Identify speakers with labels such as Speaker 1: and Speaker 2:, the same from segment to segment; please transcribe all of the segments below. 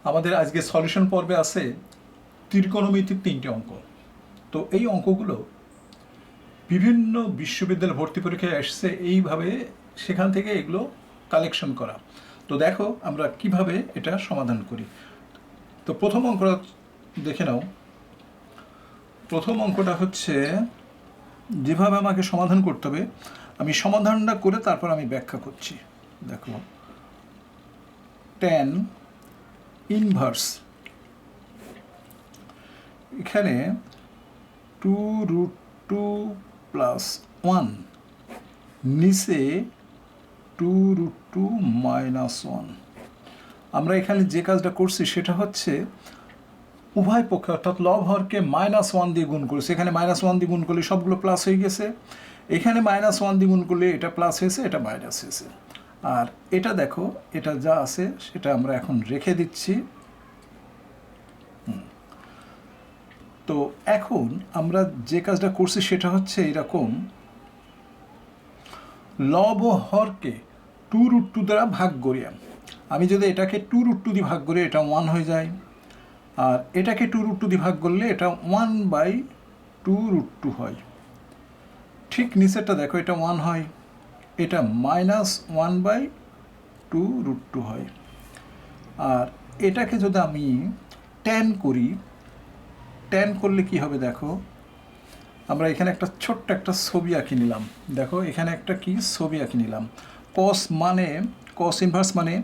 Speaker 1: আমাদের আজকে সলিউশন পর্বে আছে ত্রিকোণমিতির 3টি অঙ্ক। তো এই অঙ্কগুলো বিভিন্ন বিশ্ববিদ্যালয় ভর্তি পরীক্ষায় এসছে এইভাবে, সেখান থেকে এগুলো কালেকশন করা। তো দেখো আমরা কিভাবে এটা সমাধান করি। তো প্রথম অঙ্কটা দেখে নাও। প্রথম অঙ্কটা হচ্ছে যেভাবে আমাকে সমাধান করতে হবে, আমি সমাধানটা করে তারপর আমি ব্যাখ্যা করছি। দেখো, tan ইনভার্স, এখানে 2√2 প্লাস 1, নিচে 2√2 মাইনাস 1। আমরা এখানে যে কাজটা করছি সেটা হচ্ছে উভয় পক্ষে অর্থাৎ লব হরকে -1 দিয়ে গুণ করেছি। এখানে -1 দিয়ে গুণ করলে সবগুলো প্লাস হয়ে গেছে, এখানে -1 দিয়ে গুণ করলে এটা প্লাস হয়েছে, এটা মাইনাস হয়েছে। আর এটা দেখো, এটা যা আছে সেটা আমরা এখন রেখে দিচ্ছি। তো এখন আমরা যে কাজটা করছি সেটা হচ্ছে এরকম, লব ও হরকে 2√2 দ্বারা ভাগ করি। আমি যদি এটাকে 2√2 দিয়ে ভাগ করি এটা 1 হয়ে যায়, আর এটাকে 2√2 দিয়ে ভাগ করলে এটা 1/2√2 হয়। ঠিক নিচেরটা দেখো, এটা 1 হয়, এটা -1/2√2 হয়। আর এটাকে যদি আমি tan করি, tan করলে কি হবে দেখো, আমরা এখানে একটা ছোট্ট একটা ছবি আঁকি নিলাম। দেখো এখানে একটা কি ছবি আঁকি নিলাম। cos ইনভার্স মানে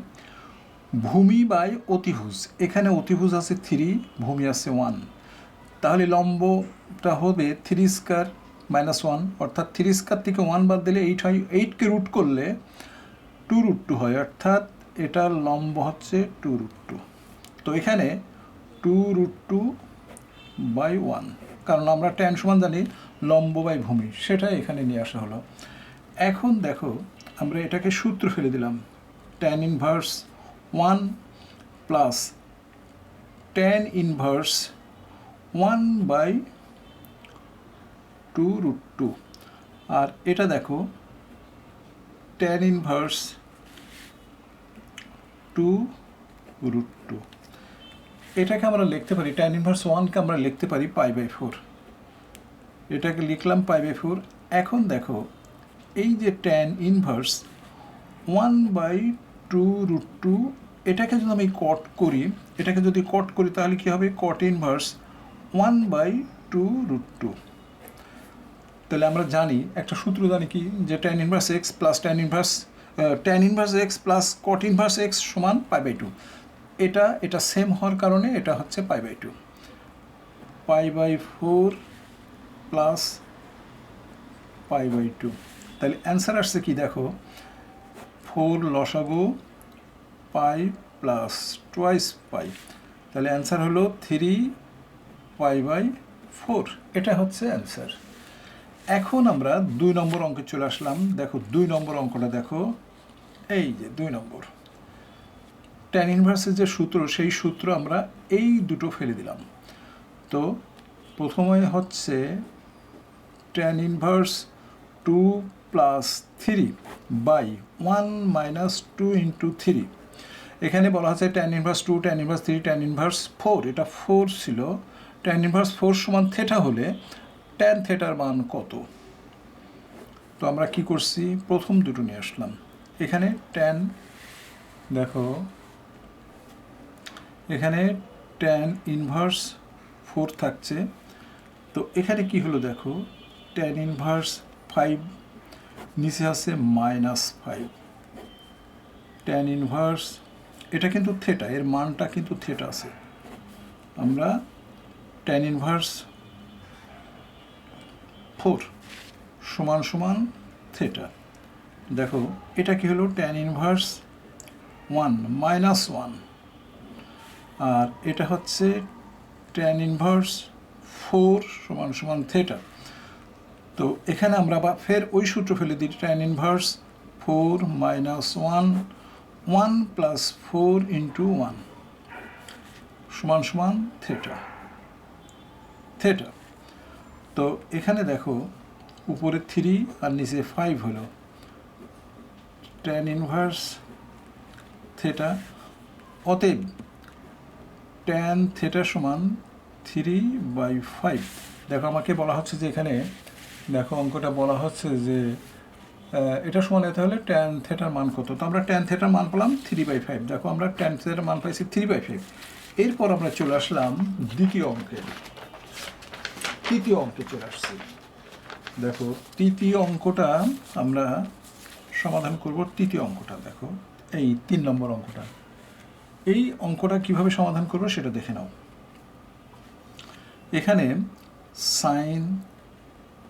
Speaker 1: ভূমি বাই অতিভুজ। এখানে অতিভুজ আছে 3, ভূমি আছে 1, তাহলে লম্বটা হবে 3² -1, অর্থাৎ 3² থেকে 1 বাদ দিলে 8 হয়। 8কে রুট করলে 2√2 হয়, অর্থাৎ এটার লম্ব হচ্ছে 2√2। তো এখানে 2√2/1, কারণ আমরা tan সমান জানি লম্ব বাই ভূমি, সেটাই এখানে নিয়ে আসা হলো। এখন দেখো আমরা এটাকে সূত্র ফেলে দিলাম, tan inverse 1 plus tan inverse 1/2√2। আর এটা দেখো tan ইনভার্স 2√2। এটাকে আমরা লিখতে পারি, tan ইনভার্স 1কে আমরা লিখতে পারি π/4। এটাকে লিখলাম π/4। এখন দেখো এই যে tan ইনভার্স 1/2√2, এটাকে যদি আমি কট করি, তাহলে কি হবে, cot ইনভার্স 1/2√2। তাহলে আমরা জানি, একটা সূত্র জানি কি, যে tan inverse x plus tan inverse x plus cot inverse x সমান π/2। এটা সেম হওয়ার কারণে এটা হচ্ছে π/2। π/4 প্লাস π/2। তাহলে অ্যান্সার আসছে কি দেখো, 4 লসাগু পাই প্লাস টোয়াইস পাই, তাহলে অ্যান্সার হলো 3π/4। এটা হচ্ছে অ্যান্সার। এখন আমরা 2 নম্বর অঙ্কে চলে আসলাম। দেখো 2 নম্বর অঙ্কটা দেখো, এই যে 2 নম্বর, tan ইনভার্সের যে সূত্র, সেই সূত্র আমরা এই দুটো ফেলে দিলাম। তো প্রথমে হচ্ছে tan inverse 2 plus 3/1 minus 2 into 3। এখানে বলা হচ্ছে tan inverse 2, tan inverse 3, tan inverse 4। এটা 4 ছিল। tan ইনভার্স 4 সমান থেটা হলে tan থেটার মান কত? তো আমরা কি করছি, প্রথম দুটো নিয়ে আসলাম। এখানে tan, দেখো এখানে tan ইনভার্স 4 থাকছে। তো এখানে কি হলো দেখো, tan ইনভার্স 5, নিচে আছে -5। tan ইনভার্স, এটা কিন্তু থেটা, এর মানটা কিন্তু থেটা আছে। আমরা tan ইনভার্স 4 সমান সমান থেটা। দেখো এটা কি হলো, tan ইনভার্স 1 -1, আর এটা হচ্ছে tan ইনভার্স 4 সমান সমান থেটা। তো এখানে আমরা ফের ওই সূত্র ফেলে দিই, tan ইনভার্স 4 -1, 1 প্লাস 4 ইন্টু 1 সমান সমান থেটা। তো এখানে দেখো উপরে 3 আর নিচে 5 হলো, tan ইনভার্স থেটা। অতএব ট্যান থিটা সমান 3/5। দেখো আমাকে বলা হচ্ছে যে এখানে দেখো অঙ্কটা বলা হচ্ছে যে এটা সমান এতে হলে ট্যান থিটার মান কত। তো আমরা ট্যান থিটার মান পেলাম 3/5। দেখো আমরা ট্যান থিটার মান পাইছি 3/5। এরপর আমরা চলে আসলাম তৃতীয় অঙ্কে চলে আসছি। দেখো তৃতীয় অঙ্কটা আমরা সমাধান করব। তৃতীয় অঙ্কটা দেখো, এই 3 নম্বর অঙ্কটা। এই অঙ্কটা কিভাবে সমাধান করব সেটা দেখে নাও। এখানে সাইন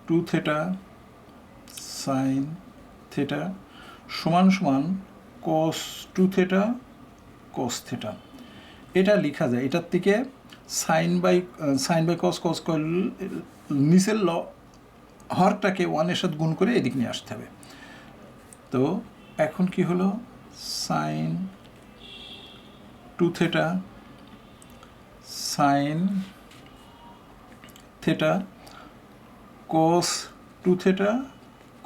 Speaker 1: 2 থিটা সমান সমান কস 2 থিটা কস থিটা। এটা লেখা যায়, এটার থেকে সাইন বাই কস নিচের হরটাকে 1-এর সাথে গুণ করে এদিক নিয়ে আসতে হবে। তো এখন কি হলো, sine 2 theta sine theta cos 2 theta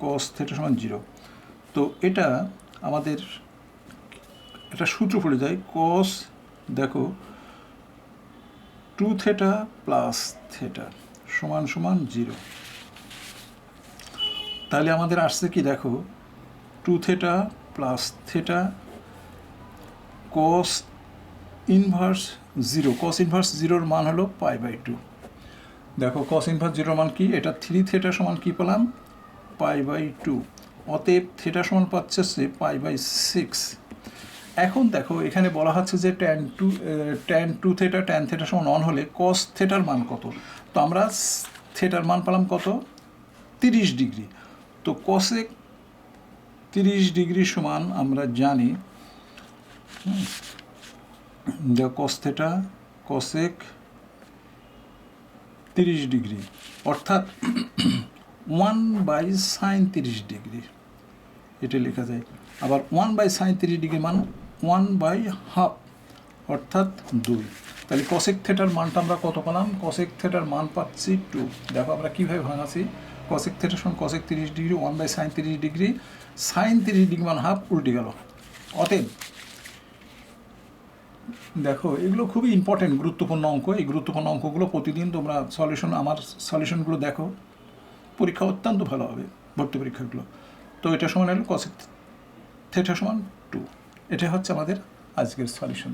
Speaker 1: cos theta সমান 0। তো এটা আমাদের একটা সূত্র পড়ে যায়, কস দেখো 2 থিটা প্লাস থিটা সমান সমান 0। তাহলে আমাদের আসছে কি দেখো, 2 theta plus theta cos inverse 0। Cos inverse 0-র মান হলো π/2। দেখো কস ইনভার্স 0-র মান কি, এটা 3 থিটা সমান কি পেলাম, π/2। অতএব থিটা সমান পাচ্ছে π/6। এখন দেখো এখানে বলা হচ্ছে যে ট্যান টু থিটা সমান 1 হলে কস থিটার মান কত। তো আমরা থিটার মান পেলাম কত, 30 ডিগ্রি। তো কসেক 30 ডিগ্রি সমান আমরা জানি কস থিটা কসেক 30 ডিগ্রি অর্থাৎ 1/sin 30 ডিগ্রি, এটা লেখা যায়। আবার 1/sin 30 ডিগ্রি মান 1/2 অর্থাৎ 2। তাহলে কসেক থিটার মানটা আমরা কত পেলাম, কসেক থিটার মান পাচ্ছি 2। দেখো আমরা কীভাবে ভাঙাচ্ছি, কসেক থিটার সমান cosec 30 degree 1/sin 30 degree, sine 30 degree মান হাফ, উল্টে গেল। অতএব দেখো এগুলো খুবই ইম্পর্টেন্ট গুরুত্বপূর্ণ অঙ্ক। এই গুরুত্বপূর্ণ অঙ্কগুলো প্রতিদিন তোমরা আমার সলিউশনগুলো দেখো, পরীক্ষা অত্যন্ত ভালো হবে, ভর্তি পরীক্ষাগুলো। তো এটা সমান হলো কসেক থিটা সমান 2। এটা হচ্ছে আমাদের আজকের সলিউশন।